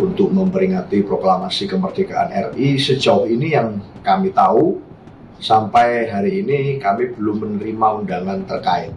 untuk memperingati proklamasi kemerdekaan RI. Sejauh ini yang kami tahu, sampai hari ini kami belum menerima undangan terkait.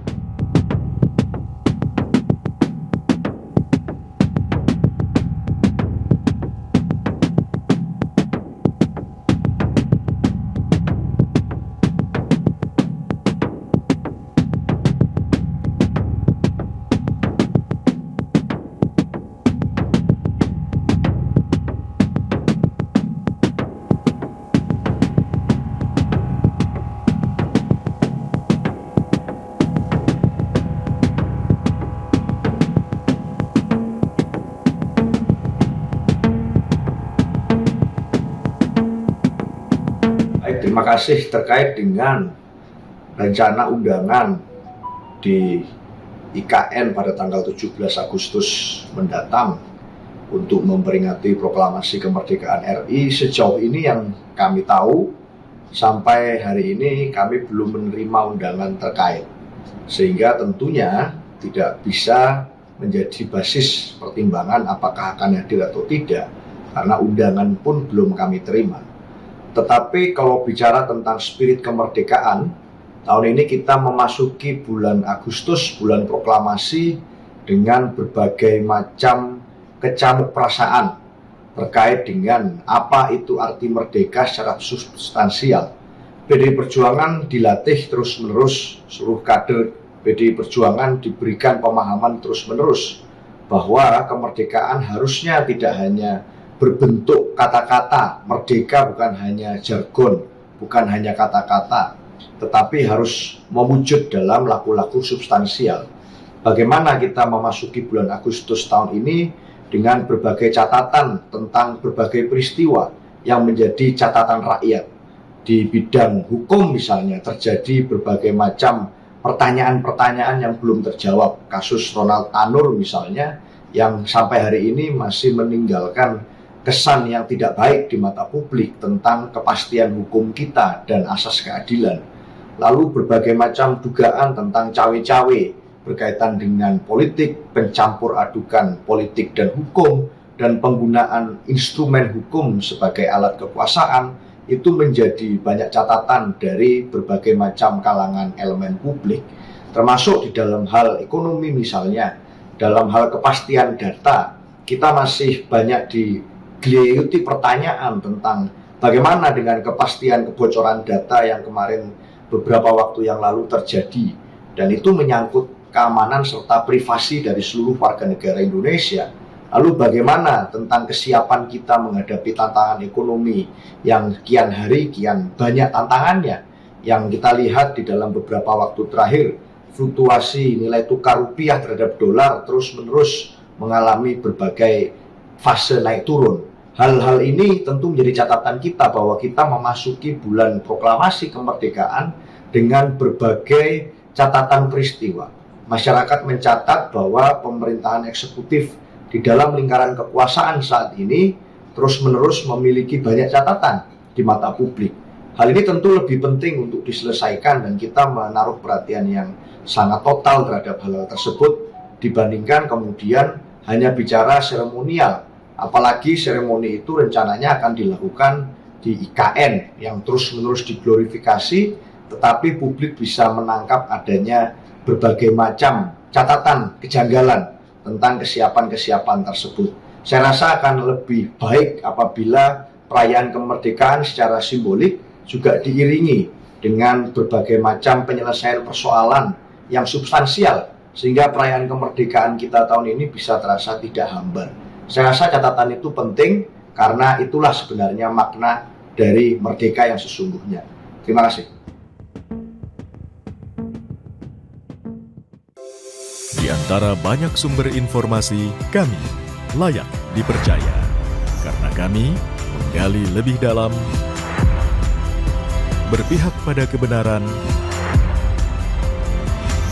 Terima kasih terkait dengan rencana undangan di IKN pada tanggal 17 Agustus mendatang untuk memperingati proklamasi kemerdekaan RI. Sejauh ini yang kami tahu, sampai hari ini kami belum menerima undangan terkait, sehingga tentunya tidak bisa menjadi basis pertimbangan apakah akan hadir atau tidak, karena undangan pun belum kami terima. Tetapi kalau bicara tentang spirit kemerdekaan, tahun ini kita memasuki bulan Agustus, bulan proklamasi, dengan berbagai macam kecamuk perasaan terkait dengan apa itu arti merdeka secara substansial. PDI Perjuangan dilatih terus-menerus, seluruh kader PDI Perjuangan diberikan pemahaman terus-menerus bahwa kemerdekaan harusnya tidak hanya berbentuk kata-kata. Merdeka bukan hanya jargon, bukan hanya kata-kata, tetapi harus mewujud dalam laku-laku substansial. Bagaimana kita memasuki bulan Agustus tahun ini dengan berbagai catatan tentang berbagai peristiwa yang menjadi catatan rakyat. Di bidang hukum misalnya terjadi berbagai macam pertanyaan-pertanyaan yang belum terjawab. Kasus Ronald Tanur misalnya, yang sampai hari ini masih meninggalkan kesan yang tidak baik di mata publik tentang kepastian hukum kita dan asas keadilan. Lalu berbagai macam dugaan tentang cawe-cawe berkaitan dengan politik, pencampur adukan politik dan hukum, dan penggunaan instrumen hukum sebagai alat kekuasaan, itu menjadi banyak catatan dari berbagai macam kalangan elemen publik, termasuk di dalam hal ekonomi misalnya. Dalam hal kepastian data, kita masih banyak digeleyuti pertanyaan tentang bagaimana dengan kepastian kebocoran data yang kemarin beberapa waktu yang lalu terjadi, dan itu menyangkut keamanan serta privasi dari seluruh warga negara Indonesia. Lalu bagaimana tentang kesiapan kita menghadapi tantangan ekonomi yang kian hari kian banyak tantangannya, yang kita lihat di dalam beberapa waktu terakhir, fluktuasi nilai tukar rupiah terhadap dolar terus-menerus mengalami berbagai fase naik turun. Hal-hal ini tentu menjadi catatan kita bahwa kita memasuki bulan proklamasi kemerdekaan dengan berbagai catatan peristiwa. Masyarakat mencatat bahwa pemerintahan eksekutif di dalam lingkaran kekuasaan saat ini terus-menerus memiliki banyak catatan di mata publik. Hal ini tentu lebih penting untuk diselesaikan, dan kita menaruh perhatian yang sangat total terhadap hal tersebut dibandingkan kemudian hanya bicara seremonial. Apalagi seremoni itu rencananya akan dilakukan di IKN yang terus-menerus diglorifikasi, tetapi publik bisa menangkap adanya berbagai macam catatan kejanggalan tentang kesiapan-kesiapan tersebut. Saya rasa akan lebih baik apabila perayaan kemerdekaan secara simbolik juga diiringi dengan berbagai macam penyelesaian persoalan yang substansial, sehingga perayaan kemerdekaan kita tahun ini bisa terasa tidak hambar. Saya rasa catatan itu penting, karena itulah sebenarnya makna dari merdeka yang sesungguhnya. Terima kasih. Di antara banyak sumber informasi, kami layak dipercaya. Karena kami menggali lebih dalam, berpihak pada kebenaran,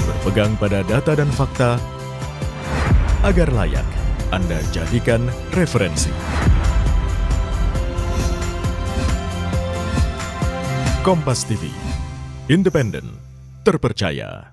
berpegang pada data dan fakta, agar layak Anda jadikan referensi. Kompas TV, independen, terpercaya.